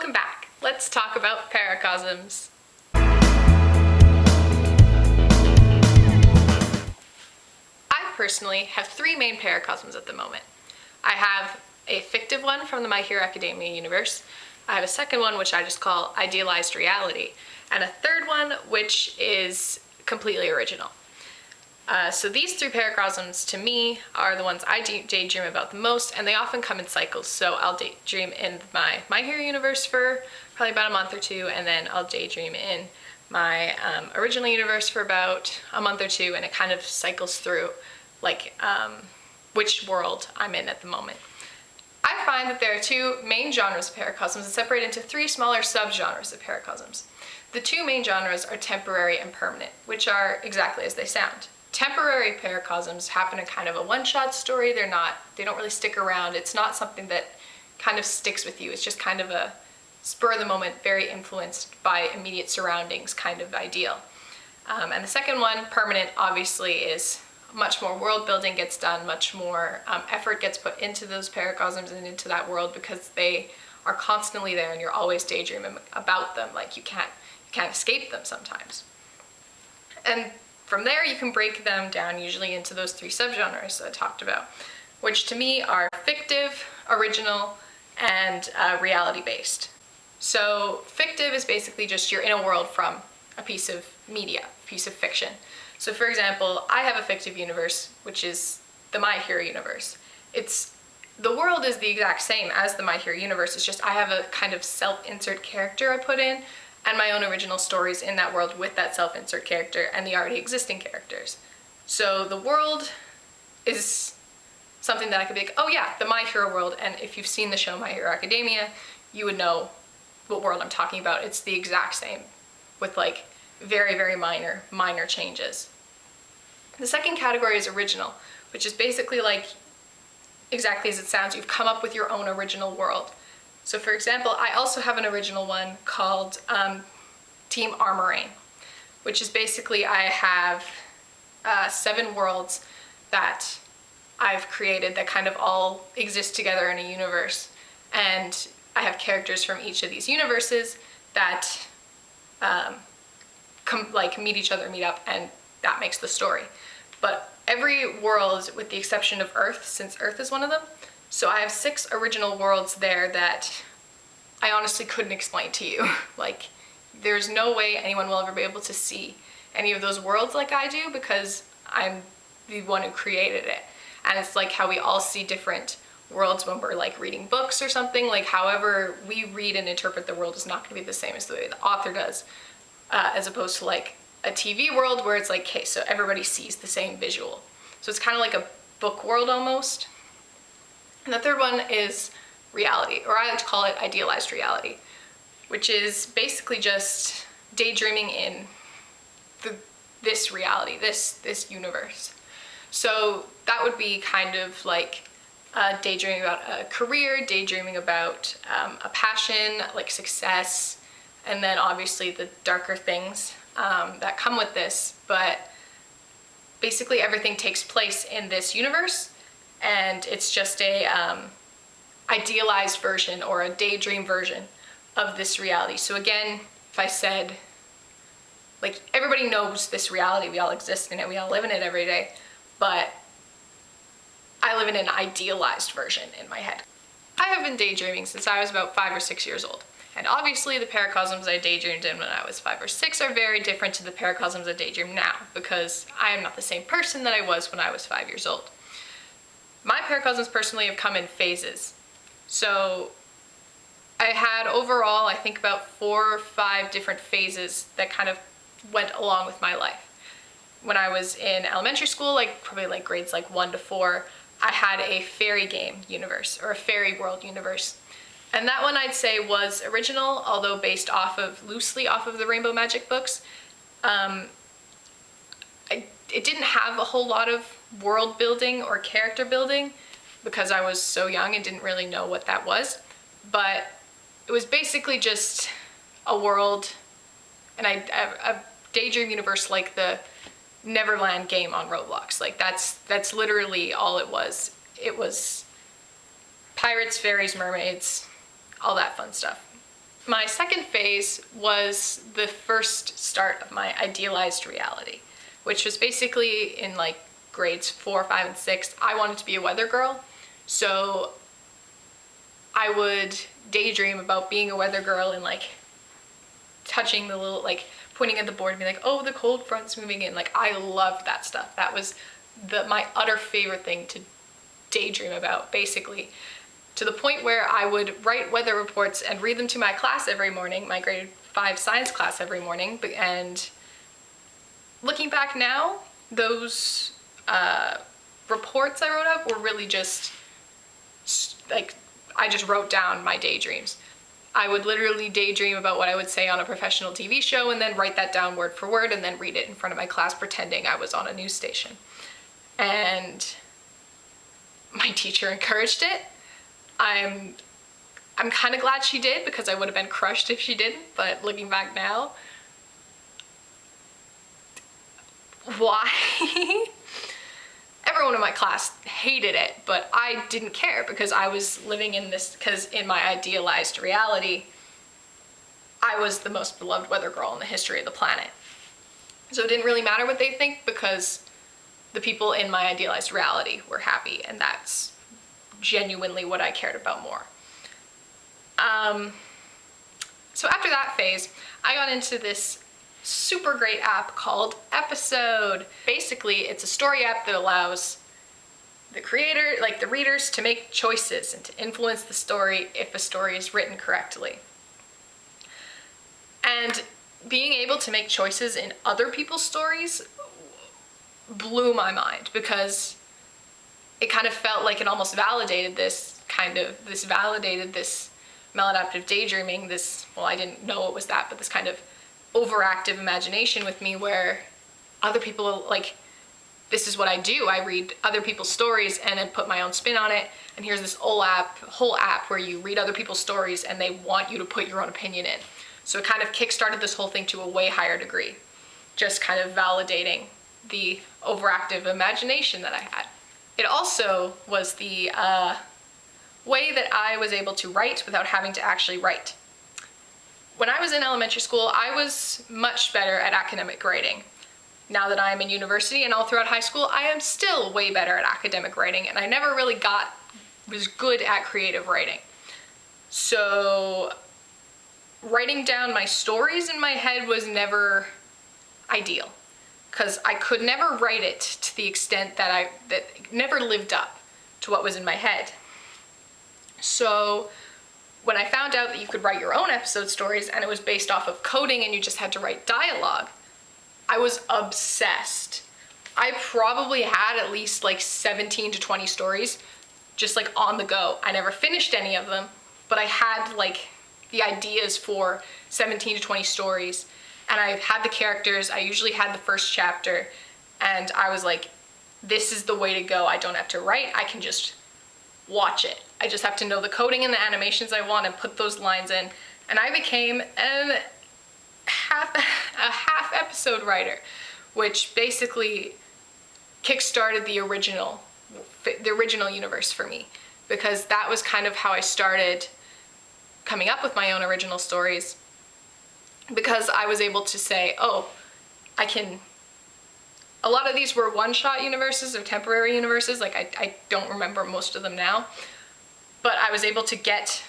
Welcome back. Let's talk about Paracosms. I personally have 3 main Paracosms at the moment. I have a fictive one from the My Hero Academia universe. I have a second one which I just call idealized reality, and a third one which is completely original. So these 3 Paracosms to me are the ones I daydream about the most, and they often come in cycles. So I'll daydream in my Hero universe for probably about a month or 2, and then I'll daydream in my original universe for about a month or 2, and it kind of cycles through like which world I'm in at the moment. I find that there are 2 main genres of Paracosms that separate into 3 smaller subgenres of Paracosms. The 2 main genres are temporary and permanent, which are exactly as they sound. Temporary Paracosms happen in kind of a one-shot story. They don't really stick around. It's not something that kind of sticks with you. It's just kind of a spur of the moment, very influenced by immediate surroundings kind of ideal. And the second one, permanent, obviously is much more world building gets done, much more effort gets put into those Paracosms and into that world, because they are constantly there and you're always daydreaming about them. Like you can't escape them sometimes. And from there, you can break them down usually into those 3 subgenres that I talked about, which to me are fictive, original, and reality-based. So fictive is basically just you're in a world from a piece of media, a piece of fiction. So for example, I have a fictive universe, which is the My Hero universe. The world is the exact same as the My Hero universe, it's just I have a kind of self-insert character I put in, and my own original stories in that world with that self-insert character and the already existing characters. So the world is something that I could be like, oh yeah, the My Hero world, and if you've seen the show My Hero Academia, you would know what world I'm talking about. It's the exact same with like very, very minor changes. The second category is original, which is basically like exactly as it sounds. You've come up with your own original world. So for example, I also have an original one called Team Armorain, which is basically I have 7 worlds that I've created that kind of all exist together in a universe. And I have characters from each of these universes that meet each other, meet up, and that makes the story. But every world, with the exception of Earth, since Earth is one of them, so I have 6 original worlds there that I honestly couldn't explain to you. Like, there's no way anyone will ever be able to see any of those worlds like I do, because I'm the one who created it. And it's like how we all see different worlds when we're like reading books or something. Like however we read and interpret the world is not going to be the same as the way the author does, as opposed to like a TV world where it's like, okay, so everybody sees the same visual. So it's kind of like a book world almost. And the third one is reality, or I like to call it idealized reality, which is basically just daydreaming in this reality, this universe. So that would be kind of like daydreaming about a career, daydreaming about a passion, like success, and then obviously the darker things that come with this. But basically everything takes place in this universe, and it's just a idealized version or a daydream version of this reality. So again, if I said, like, everybody knows this reality, we all exist in it, we all live in it every day, but I live in an idealized version in my head. I have been daydreaming since I was about 5 or 6 years old. And obviously the Paracosms I daydreamed in when I was 5 or 6 are very different to the Paracosms I daydream now, because I am not the same person that I was when I was 5 years old. My Paracosms personally have come in phases. So I had overall, I think, about 4 or 5 different phases that kind of went along with my life. When I was in elementary school, like probably like grades like 1 to 4, I had a fairy game universe, or a fairy world universe. And that one I'd say was original, although based loosely off of the Rainbow Magic books. It didn't have a whole lot of world building or character building because I was so young and didn't really know what that was. But it was basically just a world, and a daydream universe like the Neverland game on Roblox. Like that's literally all it was. It was pirates, fairies, mermaids, all that fun stuff. My second phase was the first start of my idealized reality, which was basically in like grades 4, 5, and 6. I wanted to be a weather girl, so I would daydream about being a weather girl and like touching the little, like pointing at the board and be like, oh, the cold front's moving in. Like, I loved that stuff. That was my utter favorite thing to daydream about, basically, to the point where I would write weather reports and read them to my class every morning, my grade 5 science class every morning. And looking back now, those reports I wrote up were really just like, I just wrote down my daydreams. I would literally daydream about what I would say on a professional TV show and then write that down word for word and then read it in front of my class pretending I was on a news station. And my teacher encouraged it. I'm kind of glad she did, because I would have been crushed if she didn't, but looking back now, why? Everyone in my class hated it, but I didn't care because I was living in this, because in my idealized reality, I was the most beloved weather girl in the history of the planet. So it didn't really matter what they think, because the people in my idealized reality were happy, and that's genuinely what I cared about more. So after that phase, I got into this super great app called Episode. Basically, it's a story app that allows the creator, like the readers, to make choices and to influence the story if a story is written correctly. And being able to make choices in other people's stories blew my mind, because it kind of felt like it almost validated this maladaptive daydreaming, well, I didn't know it was that, but this kind of overactive imagination with me, where other people, like, this is what I do. I read other people's stories and then put my own spin on it. And here's this whole app where you read other people's stories and they want you to put your own opinion in. So it kind of kickstarted this whole thing to a way higher degree, just kind of validating the overactive imagination that I had. It also was the way that I was able to write without having to actually write. When I was in elementary school, I was much better at academic writing. Now that I'm in university and all throughout high school, I am still way better at academic writing, and I never really was good at creative writing. So writing down my stories in my head was never ideal, because I could never write it to the extent that it never lived up to what was in my head. So when I found out that you could write your own episode stories and it was based off of coding and you just had to write dialogue, I was obsessed. I probably had at least like 17 to 20 stories just like on the go. I never finished any of them, but I had like the ideas for 17 to 20 stories, and I had the characters. I usually had the first chapter, and I was like, this is the way to go. I don't have to write, I can just watch it. I just have to know the coding and the animations I want and put those lines in. And I became a half episode writer, which basically kickstarted the original universe for me, because that was kind of how I started coming up with my own original stories, because I was able to say, oh, a lot of these were one-shot universes or temporary universes, like I don't remember most of them now, but I was able to get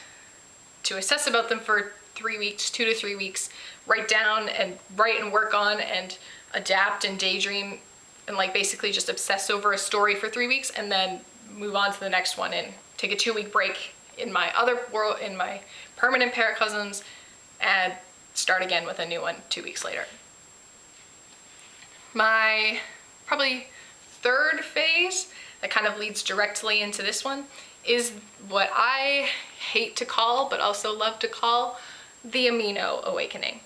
to assess about them for 3 weeks, 2 to 3 weeks, write down and write and work on and adapt and daydream and like basically just obsess over a story for 3 weeks, and then move on to the next one and take a 2-week break in my other world, in my permanent Paracosms, and start again with a new one 2 weeks later. My probably third phase that kind of leads directly into this one is what I hate to call, but also love to call, the Amino Awakening.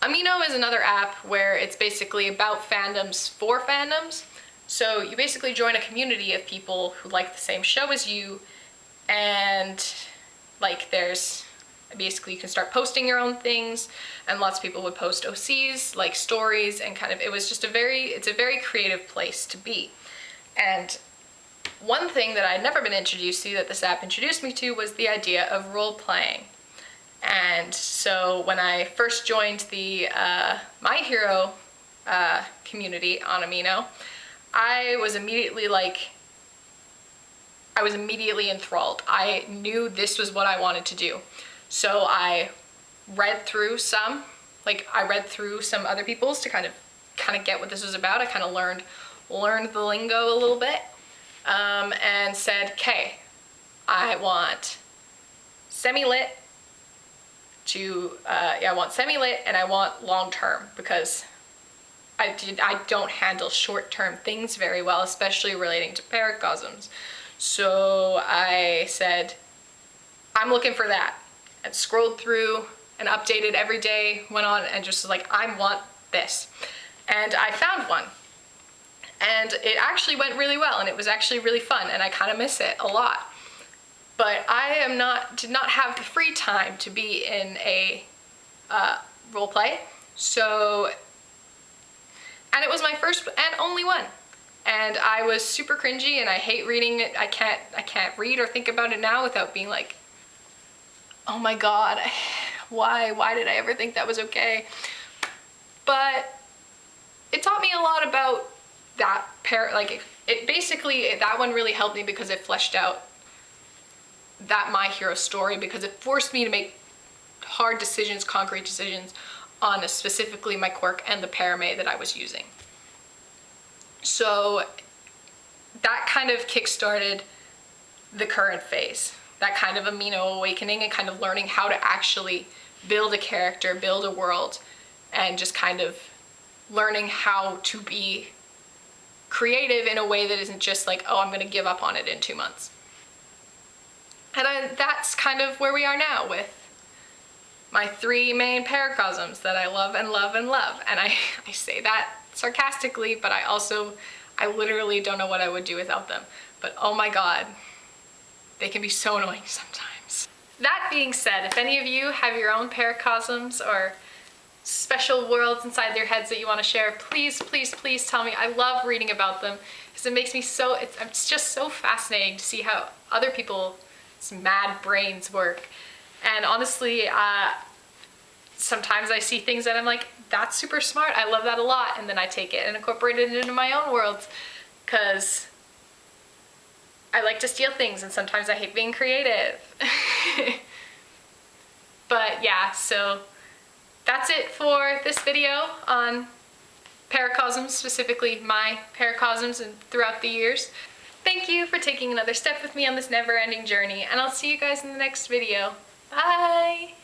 Amino is another app where it's basically about fandoms for fandoms. So you basically join a community of people who like the same show as you, and like basically you can start posting your own things, and lots of people would post OCs, like stories, and kind of, it's a very creative place to be. And one thing that I'd never been introduced to that this app introduced me to was the idea of role playing. And so when I first joined the My Hero community on Amino, I was immediately enthralled. I knew this was what I wanted to do. So I read through some other people's to kind of get what this was about. I kind of learned the lingo a little bit, and said, okay, I want semi-lit and I want long-term, because I don't handle short-term things very well, especially relating to Paracosms. So I said, I'm looking for that, and scrolled through and updated every day, went on and just like, I want this. And I found one. And it actually went really well, and it was actually really fun, and I kind of miss it a lot. But I did not have the free time to be in a role play. So, and it was my first and only one. And I was super cringy, and I hate reading it. I can't read or think about it now without being like, oh my God, why did I ever think that was okay? But it taught me a lot about that that one really helped me because it fleshed out that My Hero story, because it forced me to make hard decisions, concrete decisions on specifically my quirk and the parame that I was using. So that kind of kick-started the current phase, that kind of Amino awakening and kind of learning how to actually build a character, build a world, and just kind of learning how to be creative in a way that isn't just like, oh, I'm gonna give up on it in 2 months. And that's kind of where we are now with my 3 main Paracosms that I love and love and love. And I say that sarcastically, but I literally don't know what I would do without them. But oh my God, they can be so annoying sometimes. That being said, if any of you have your own Paracosms or special worlds inside their heads that you want to share, please, please, please tell me. I love reading about them because it makes me it's just so fascinating to see how other people's mad brains work. And honestly, sometimes I see things that I'm like, that's super smart, I love that a lot, and then I take it and incorporate it into my own worlds, because I like to steal things and sometimes I hate being creative. But yeah, so that's it for this video on Paracosms, specifically my Paracosms and throughout the years. Thank you for taking another step with me on this never-ending journey, and I'll see you guys in the next video. Bye!